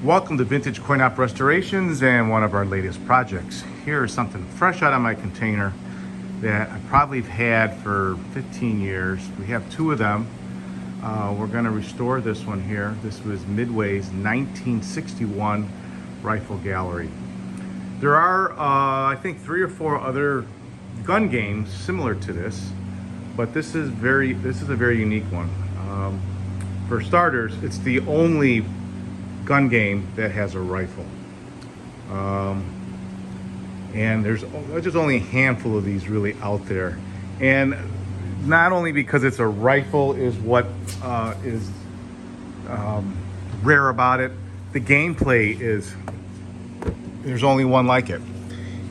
Welcome to Vintage Coin Op Restorations and one of our latest projects. Here is something fresh out of my container that I probably have had for 15 years. We have two of them. We're going to restore this one here. This was Midway's 1961 Rifle Gallery. There are, I think, 3 or 4 other gun games similar to this, but this is a very unique one. For starters, it's the only gun game that has a rifle, and there's just only a handful of these really out there. And not only because it's a rifle is what is rare about it, the gameplay is, there's only one like it.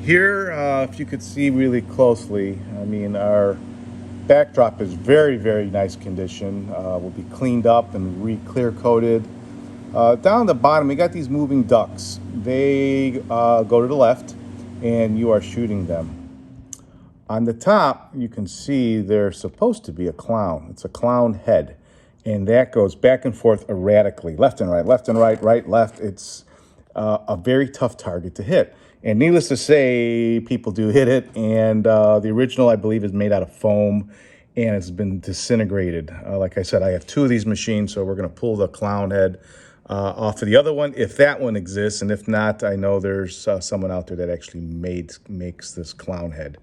Here, if you could see really closely, I mean, our backdrop is very nice condition. Will be cleaned up and re-clear coated. Down the bottom, we got these moving ducks. They go to the left, and you are shooting them. On the top, you can see there's supposed to be a clown. It's a clown head, and that goes back and forth erratically, left and right, right, left. It's a very tough target to hit. And needless to say, people do hit it, and the original, I believe, is made out of foam, and it's been disintegrated. Like I said, I have 2 of these machines, so we're going to pull the clown head off of the other one, if that one exists, and if not, I know there's someone out there that actually makes this clown head.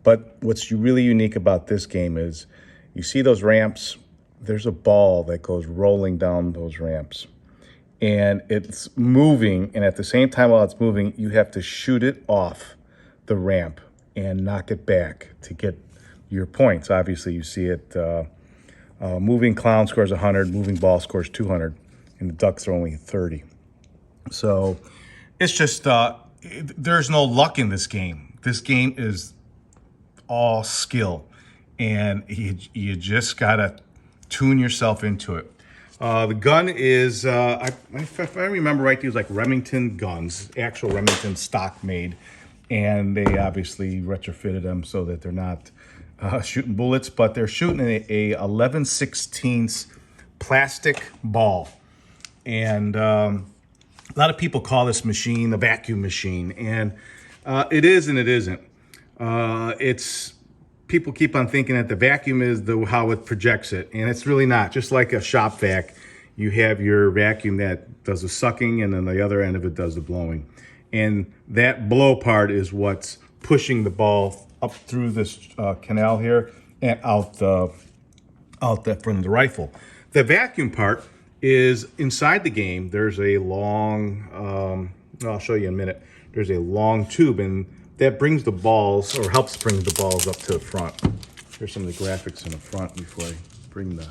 But what's really unique about this game is, you see those ramps? There's a ball that goes rolling down those ramps, and it's moving, and at the same time while it's moving, you have to shoot it off the ramp and knock it back to get your points. Obviously, you see it, moving clown scores 100, moving ball scores 200. And the ducks are only 30. So it's just, there's no luck in this game. This game is all skill, and you just gotta tune yourself into it. The gun is, if I remember right, these like Remington guns, actual Remington stock made, and they obviously retrofitted them so that they're not shooting bullets, but they're shooting a 11/16 plastic ball. And a lot of people call this machine a vacuum machine, and it is and it isn't. People keep on thinking that the vacuum is how it projects it, and it's really not. Just like a shop vac, you have your vacuum that does the sucking, and then the other end of it does the blowing. And that blow part is what's pushing the ball up through this canal here and out the front of the rifle. The vacuum part is inside the game. There's a long, I'll show you in a minute. There's a long tube, and that brings the balls, or helps bring the balls up to the front. Here's some of the graphics in the front before I bring the...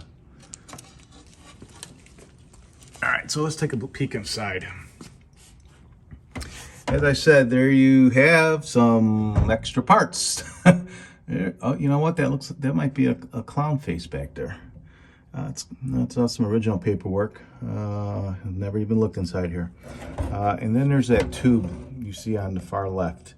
All right, so let's take a peek inside. As I said, there you have some extra parts. Oh, you know what? That might be a clown face back there. That's some original paperwork. Never even looked inside here. And then there's that tube you see on the far left.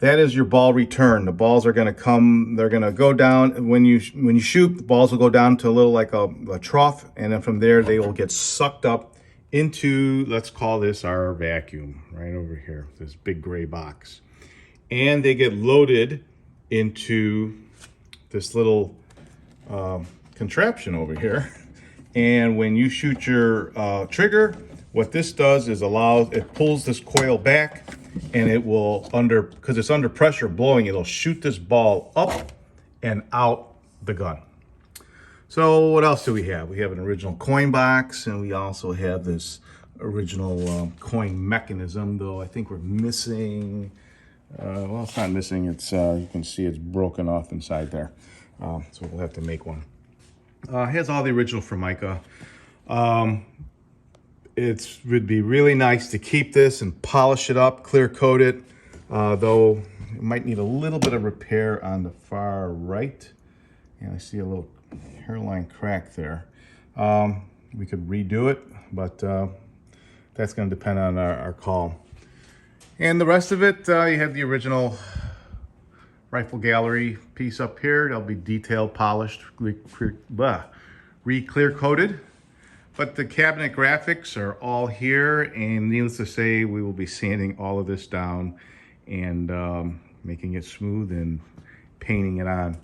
That is your ball return. The balls are going to come. They're going to go down when you shoot. The balls will go down to a little like a trough, and then from there they will get sucked up into, let's call this our vacuum right over here, this big gray box, and they get loaded into this little contraption over here. And when you shoot your trigger, what this does is it pulls this coil back, and it will, because it's under pressure blowing, it'll shoot this ball up and out the gun. So what else do we have? We have an original coin box, and we also have this original coin mechanism, though I think we're missing, well, it's not missing, it's you can see it's broken off inside there. So we'll have to make one. It has all the original Formica. It would be really nice to keep this and polish it up, clear coat it, though it might need a little bit of repair on the far right. And I see a little hairline crack there. We could redo it, but that's going to depend on our call. And the rest of it, you have the original Rifle Gallery piece up here. It'll be detailed, polished, re-clear coated. But the cabinet graphics are all here, and needless to say, we will be sanding all of this down and making it smooth and painting it on.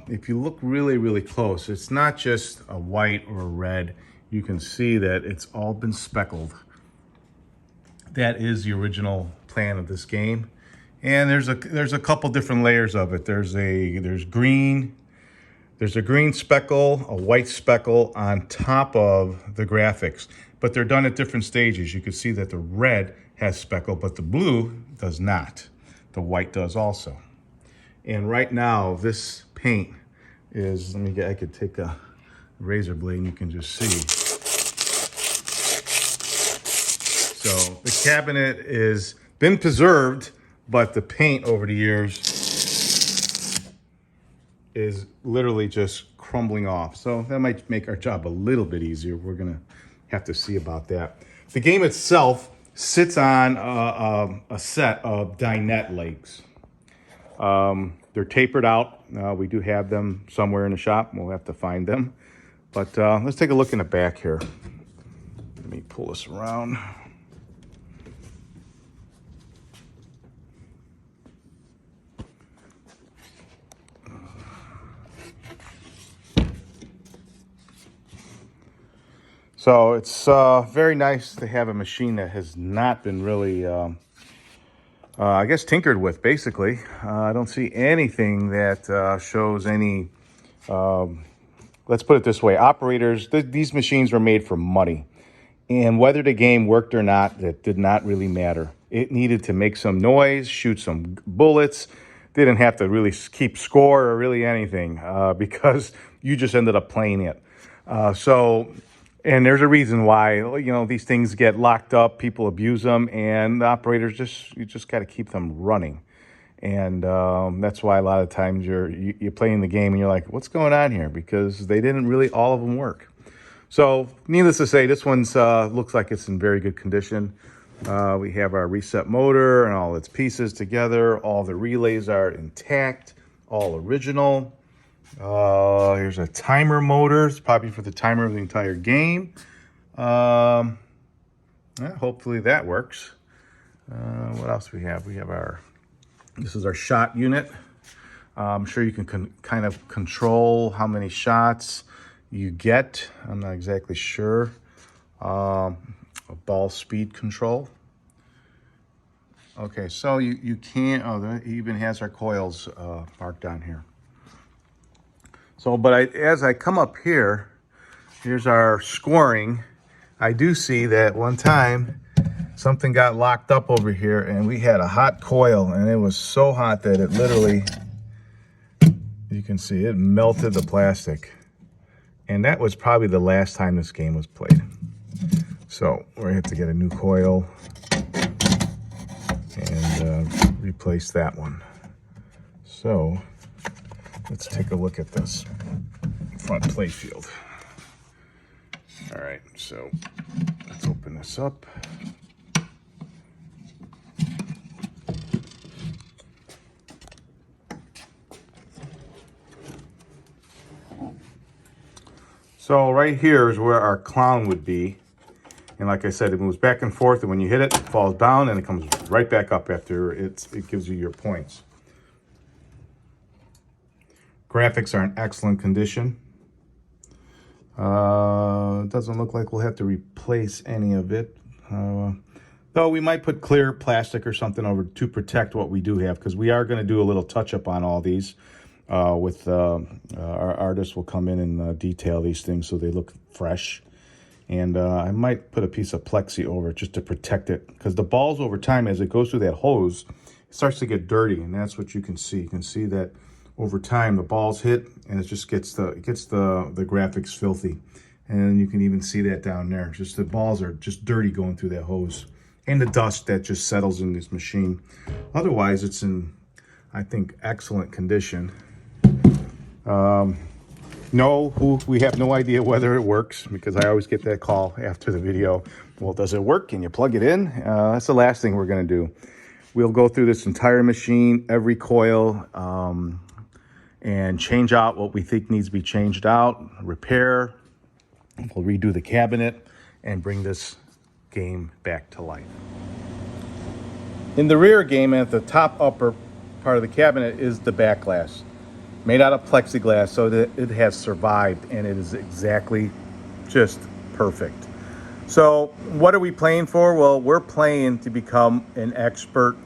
If you look really, really close, it's not just a white or a red. You can see that it's all been speckled. That is the original plan of this game. And there's a couple different layers of it. There's a green speckle, a white speckle on top of the graphics, but they're done at different stages. You can see that the red has speckle, but the blue does not. The white does also. And right now, this paint is, I could take a razor blade and you can just see. So the cabinet is been preserved, but the paint over the years is literally just crumbling off. So that might make our job a little bit easier. We're gonna have to see about that. The game itself sits on a set of dinette legs. They're tapered out. We do have them somewhere in the shop. We'll have to find them. But let's take a look in the back here. Let me pull this around. So it's very nice to have a machine that has not been really, I guess, tinkered with, basically. I don't see anything that shows any, let's put it this way, operators, these machines were made for money. And whether the game worked or not, that did not really matter. It needed to make some noise, shoot some bullets. Didn't have to really keep score or really anything because you just ended up playing it. And there's a reason why, you know, these things get locked up, people abuse them, and the operators you just got to keep them running. And that's why a lot of times you're playing the game and you're like, what's going on here? Because they didn't really all of them work. So needless to say, this one's looks like it's in very good condition. We have our reset motor and all its pieces together. All the relays are intact, all original. Here's a timer motor. It's probably for the timer of the entire game. Yeah, hopefully that works. What else we have? We have this is our shot unit. I'm sure you can kind of control how many shots you get. I'm not exactly sure. A ball speed control. Okay, so you can't, it even has our coils marked on here. So, but as I come up here, here's our scoring. I do see that one time something got locked up over here and we had a hot coil and it was so hot that it literally, you can see it melted the plastic. And that was probably the last time this game was played. So we're gonna have to get a new coil and replace that one. So let's take a look at this front play field. All right, so let's open this up. So right here is where our clown would be. And like I said, it moves back and forth, and when you hit it, it falls down and it comes right back up after it gives you your points. Graphics are in excellent condition. It doesn't look like we'll have to replace any of it. Though we might put clear plastic or something over to protect what we do have, because we are going to do a little touch-up on all these. Our artists will come in and detail these things so they look fresh. And I might put a piece of plexi over it just to protect it, because the balls over time, as it goes through that hose, it starts to get dirty, and that's what you can see. You can see that over time the balls hit and it just gets the graphics filthy. And you can even see that down there. Just the balls are just dirty going through that hose. And the dust that just settles in this machine. Otherwise, it's in, I think, excellent condition. We have no idea whether it works, because I always get that call after the video. Well, does it work? Can you plug it in? That's the last thing we're going to do. We'll go through this entire machine, every coil, and change out what we think needs to be changed out, repair, We'll redo the cabinet and bring this game back to life. In the rear game, at the top upper part of the cabinet, is the back glass, made out of plexiglass, so that it has survived, and it is exactly just perfect. So what are we playing for? Well, we're playing to become an expert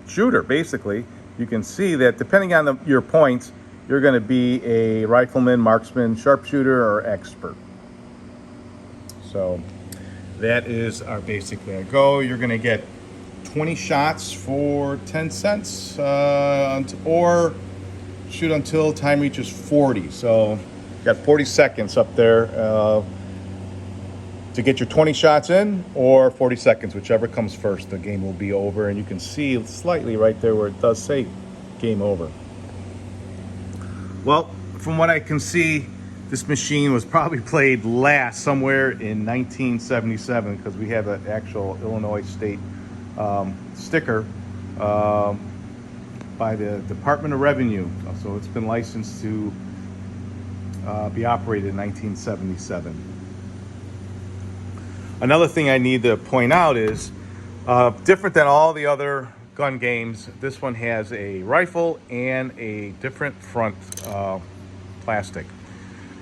shooter, basically. You can see that depending on your points, you're going to be a rifleman, marksman, sharpshooter, or expert. So that is our basic go. You're going to get 20 shots for 10 cents, or shoot until time reaches 40. So you got 40 seconds up there to get your 20 shots in, or 40 seconds, whichever comes first. The game will be over, and you can see slightly right there where it does say game over. Well, from what I can see, this machine was probably played last somewhere in 1977, because we have an actual Illinois state sticker by the Department of Revenue. So it's been licensed to be operated in 1977. Another thing I need to point out is, different than all the other gun games, this one has a rifle and a different front plastic.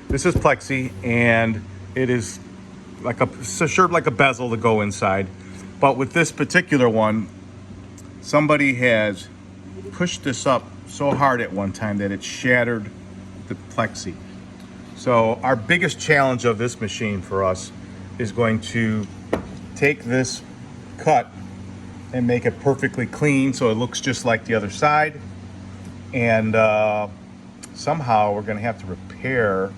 This is plexi, and it is like served like a bezel to go inside. But with this particular one, somebody has pushed this up so hard at one time that it shattered the plexi. So our biggest challenge of this machine for us is going to take this cut and make it perfectly clean so it looks just like the other side. And somehow we're going to have to repair,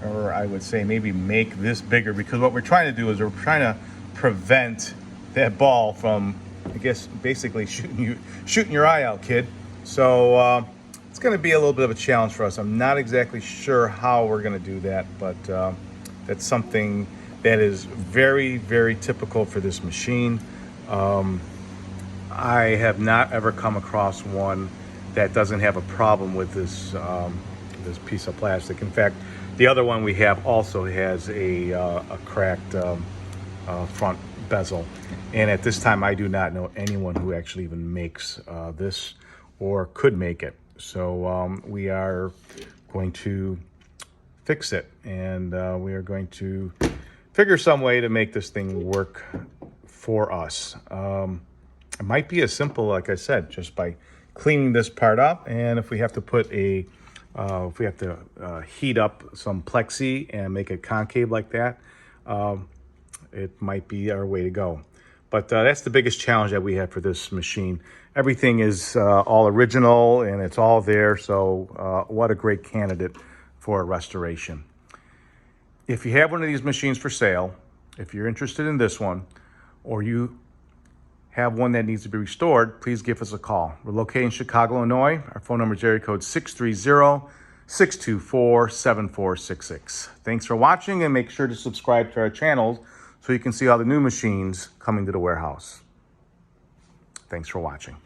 or I would say maybe make this bigger, because what we're trying to do is we're trying to prevent that ball from, I guess, basically shooting your eye out, kid. So it's going to be a little bit of a challenge for us. I'm not exactly sure how we're going to do that, but that's something that is very, very typical for this machine. I have not ever come across one that doesn't have a problem with this this piece of plastic. In fact, the other one we have also has a cracked front bezel. And at this time, I do not know anyone who actually even makes this or could make it. So we are going to fix it, and we are going to figure some way to make this thing work for us. It might be as simple, like I said, just by cleaning this part up, and if we have to put a if we have to heat up some plexi and make it concave like that, it might be our way to go. But that's the biggest challenge that we have for this machine. Everything is all original, and it's all there, so what a great candidate for a restoration. If you have one of these machines for sale, if you're interested in this one, or you have one that needs to be restored, please give us a call. We're located in Chicago, Illinois. Our phone number is area code 630-624-7466. Thanks for watching, and make sure to subscribe to our channels so you can see all the new machines coming to the warehouse. Thanks for watching.